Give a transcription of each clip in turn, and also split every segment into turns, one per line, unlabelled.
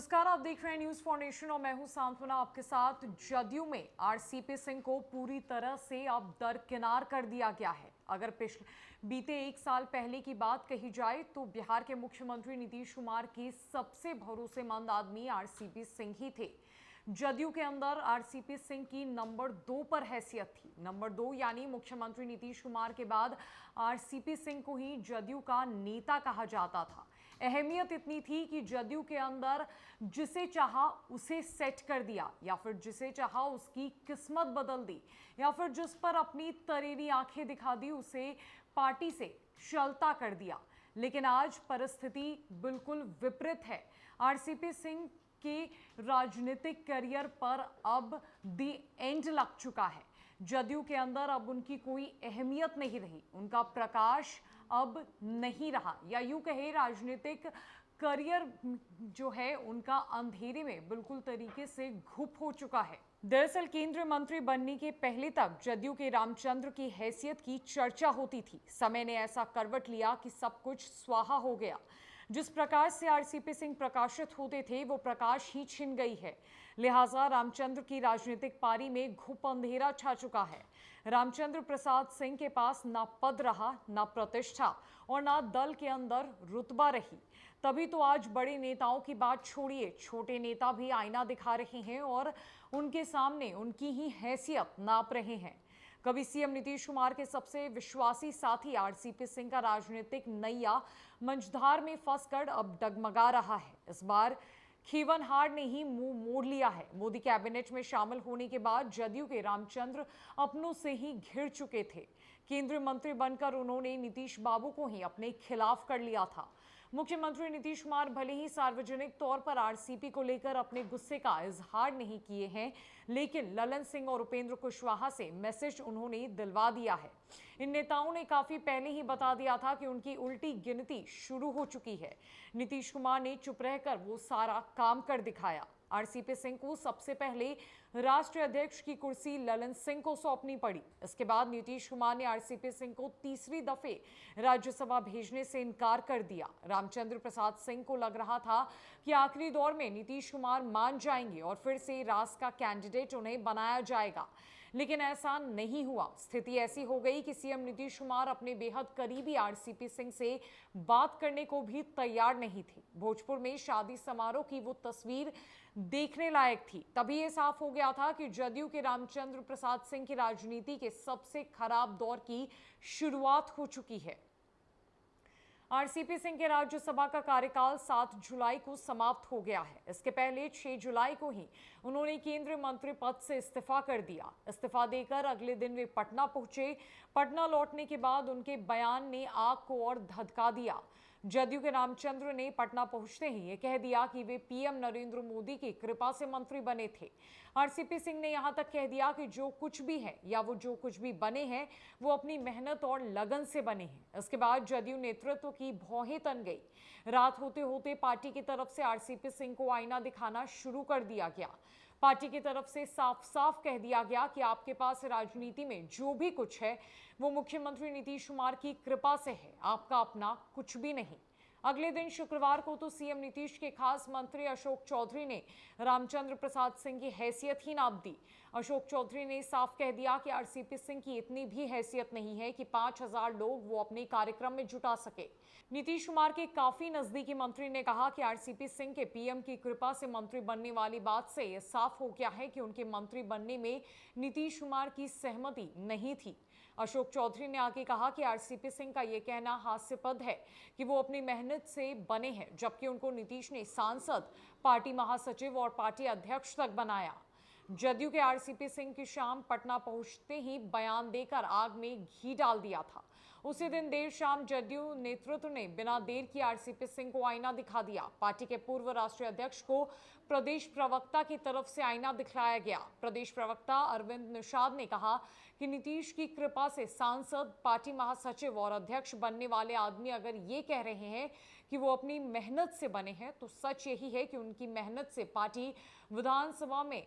नमस्कार, आप देख रहे हैं न्यूज फाउंडेशन और मैं हूं सांत्वना आपके साथ। जदयू में आरसीपी सिंह को पूरी तरह से अब दरकिनार कर दिया गया है। अगर बीते एक साल पहले की बात कही जाए तो बिहार के मुख्यमंत्री नीतीश कुमार के सबसे भरोसेमंद आदमी आरसीपी सिंह ही थे। जदयू के अंदर आरसीपी सिंह की नंबर 2 पर हैसियत थी। नंबर 2 यानी मुख्यमंत्री नीतीश कुमार के बाद आरसीपी सिंह को ही जदयू का नेता कहा जाता था। अहमियत इतनी थी कि जदयू के अंदर जिसे चाहा उसे सेट कर दिया, या फिर जिसे चाहा उसकी किस्मत बदल दी, या फिर जिस पर अपनी तरेरी आंखें दिखा दी उसे पार्टी से चलता कर दिया। लेकिन आज परिस्थिति बिल्कुल विपरीत है। आरसीपी सिंह के राजनीतिक करियर पर अब द एंड लग चुका है। जदयू के अंदर अब उनकी कोई अहमियत नहीं रही, उनका प्रकाश अब नहीं रहा, या यूं कहे राजनीतिक करियर जो है उनका अंधेरे में बिल्कुल तरीके से घुप हो चुका है। दरअसल केंद्रीय मंत्री बनने के पहले तक जदयू के रामचंद्र की हैसियत की चर्चा होती थी। समय ने ऐसा करवट लिया कि सब कुछ स्वाहा हो गया। जिस प्रकार से आरसीपी सिंह प्रकाशित होते थे वो प्रकाश ही छिन गई है। लिहाजा रामचंद्र की राजनीतिक पारी में घुप अंधेरा छा चुका है। रामचंद्र प्रसाद सिंह के पास ना पद रहा, ना प्रतिष्ठा और ना दल के अंदर रुतबा रही। तभी तो आज बड़े नेताओं की बात छोड़िए, छोटे नेता भी आईना दिखा रहे हैं और उनके सामने उनकी ही हैसियत नाप रहे हैं। कभी सीएम नीतीश कुमार के सबसे विश्वासी साथी आरसीपी सिंह का राजनीतिक नैया मंझधार में फंसकर अब डगमगा रहा है। इस बार खीवनहार ने ही मुंह मोड़ लिया है। मोदी कैबिनेट में शामिल होने के बाद जदयू के रामचंद्र अपनों से ही घिर चुके थे। केंद्रीय मंत्री बनकर उन्होंने नीतीश बाबू को ही अपने खिलाफ कर लिया था। मुख्यमंत्री नीतीश कुमार भले ही सार्वजनिक तौर पर आरसीपी को लेकर अपने गुस्से का इजहार नहीं किए हैं, लेकिन ललन सिंह और उपेंद्र कुशवाहा से मैसेज उन्होंने दिलवा दिया है। इन नेताओं ने काफी पहले ही बता दिया था कि उनकी उल्टी गिनती शुरू हो चुकी है। नीतीश कुमार ने चुप रहकर वो सारा काम कर दिखाया। आरसीपी सिंह को सबसे पहले राष्ट्रीय अध्यक्ष की कुर्सी ललन सिंह को सौंपनी पड़ी। इसके बाद नीतीश कुमार ने आरसीपी सिंह को तीसरी दफे राज्यसभा भेजने से इनकार कर दिया। रामचंद्र प्रसाद सिंह को लग रहा था कि आखिरी दौर में नीतीश कुमार मान जाएंगे और फिर से रास का कैंडिडेट उन्हें बनाया जाएगा, लेकिन ऐसा नहीं हुआ। स्थिति ऐसी हो गई कि सीएम नीतीश कुमार अपने बेहद करीबी आरसीपी सिंह से बात करने को भी तैयार नहीं थे। भोजपुर में शादी समारोह की वो तस्वीर देखने लायक थी। तभी ये साफ हो गया था कि जदयू के रामचंद्र प्रसाद सिंह की राजनीति के सबसे खराब दौर की शुरुआत हो चुकी है। आरसीपी सिंह के राज्यसभा का कार्यकाल 7 जुलाई को समाप्त हो गया है। इसके पहले 6 जुलाई को ही उन्होंने केंद्रीय मंत्री पद से इस्तीफा कर दिया। इस्तीफा देकर अगले दिन वे पटना पहुंचे। पटना लौटने के बाद उनके बयान ने आग को और धधका दिया। जदयू के रामचंद्र ने पटना पहुंचते ही ये कह दिया कि वे पीएम नरेंद्र मोदी की कृपा से मंत्री बने थे। आरसीपी सिंह ने यहां तक कह दिया कि जो कुछ भी है या वो जो कुछ भी बने हैं वो अपनी मेहनत और लगन से बने हैं। इसके बाद जदयू नेतृत्व की भौहें तन गई। रात होते होते पार्टी की तरफ से आरसीपी सिंह को आईना दिखाना शुरू कर दिया गया। पार्टी की तरफ से साफ साफ कह दिया गया कि आपके पास राजनीति में जो भी कुछ है वो मुख्यमंत्री नीतीश कुमार की कृपा से है, आपका अपना कुछ भी नहीं। अगले दिन शुक्रवार को तो सीएम नीतीश के खास मंत्री अशोक चौधरी ने रामचंद्र प्रसाद सिंह की हैसियत ही नाप दी। अशोक चौधरी ने साफ कह दिया कि आरसीपी सिंह की इतनी भी हैसियत नहीं है कि 5000 लोग वो अपने कार्यक्रम में जुटा सके। नीतीश कुमार के काफी नजदीकी मंत्री ने कहा कि आरसीपी सिंह के पीएम की कृपा से मंत्री बनने वाली बात से यह साफ हो गया है कि उनके मंत्री बनने में नीतीश कुमार की सहमति नहीं थी। अशोक चौधरी ने आगे कहा कि आरसीपी सिंह का यह कहना हास्यास्पद है कि वो अपनी मेहनत से बने हैं, जबकि उनको नीतीश ने सांसद, पार्टी महासचिव और पार्टी अध्यक्ष तक बनाया। जदयू के आरसीपी सिंह की शाम पटना पहुंचते ही बयान देकर आग में घी डाल दिया था। उसी दिन देर शाम जदयू नेतृत्व ने बिना देर किए आरसीपी सिंह को आईना दिखा दिया। पार्टी के पूर्व राष्ट्रीय अध्यक्ष को प्रदेश प्रवक्ता की तरफ से आईना दिखलाया गया। प्रदेश प्रवक्ता अरविंद निषाद ने कहा कि नीतीश की कृपा से सांसद, पार्टी महासचिव और अध्यक्ष बनने वाले आदमी अगर ये कह रहे हैं कि वो अपनी मेहनत से बने हैं तो सच यही है कि उनकी मेहनत से पार्टी विधानसभा में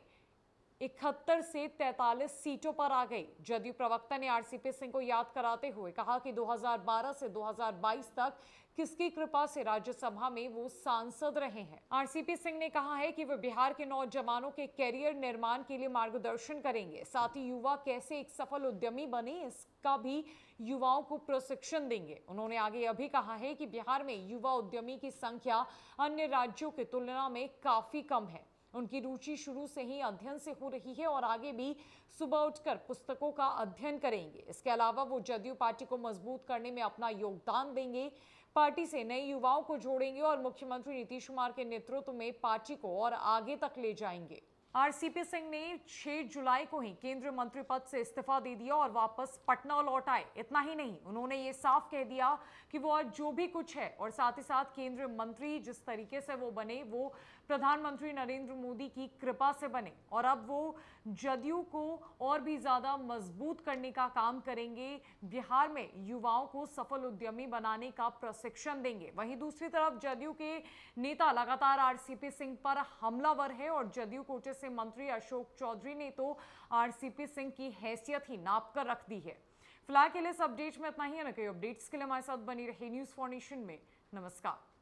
71 से 43 सीटों पर आ गई। जदयू प्रवक्ता ने आरसीपी सिंह को याद कराते हुए कहा कि 2012 से 2022 तक किसकी कृपा से राज्यसभा में वो सांसद रहे हैं। आरसीपी सिंह ने कहा है कि वे बिहार के नौजवानों के कैरियर निर्माण के लिए मार्गदर्शन करेंगे, साथ ही युवा कैसे एक सफल उद्यमी बने इसका भी युवाओं को प्रशिक्षण देंगे। उन्होंने आगे यह भी कहा है कि बिहार में युवा उद्यमी की संख्या अन्य राज्यों की तुलना में काफी कम है। उनकी रुचि शुरू से ही अध्ययन से हो रही है और आगे भी सुबह उठकर पुस्तकों का अध्ययन करेंगे। इसके अलावा वो जदयू पार्टी को मजबूत करने में अपना योगदान देंगे, पार्टी से नए युवाओं को जोड़ेंगे और मुख्यमंत्री नीतीश कुमार के नेतृत्व में पार्टी को और आगे तक ले जाएंगे। आरसीपी सिंह ने 6 जुलाई को ही केंद्रीय मंत्री पद से इस्तीफा दे दिया और वापस पटना लौट आए। इतना ही नहीं, उन्होंने ये साफ कह दिया कि वो आज जो भी कुछ है और साथ ही साथ केंद्रीय मंत्री जिस तरीके से वो बने वो प्रधानमंत्री नरेंद्र मोदी की कृपा से बने और अब वो जदयू को और भी ज्यादा मजबूत करने का काम करेंगे। बिहार में युवाओं को सफल उद्यमी बनाने का प्रशिक्षण देंगे। वहीं दूसरी तरफ जदयू के नेता लगातार आरसीपी सिंह पर हमलावर है और जदयू कोटे से मंत्री अशोक चौधरी ने तो आरसीपी सिंह की हैसियत ही नाप कर रख दी है। फिलहाल के लिए इस अपडेट में इतना ही है। न कई अपडेट्स के लिए हमारे साथ बनी रही न्यूज़ फॉर नेशन में। नमस्कार।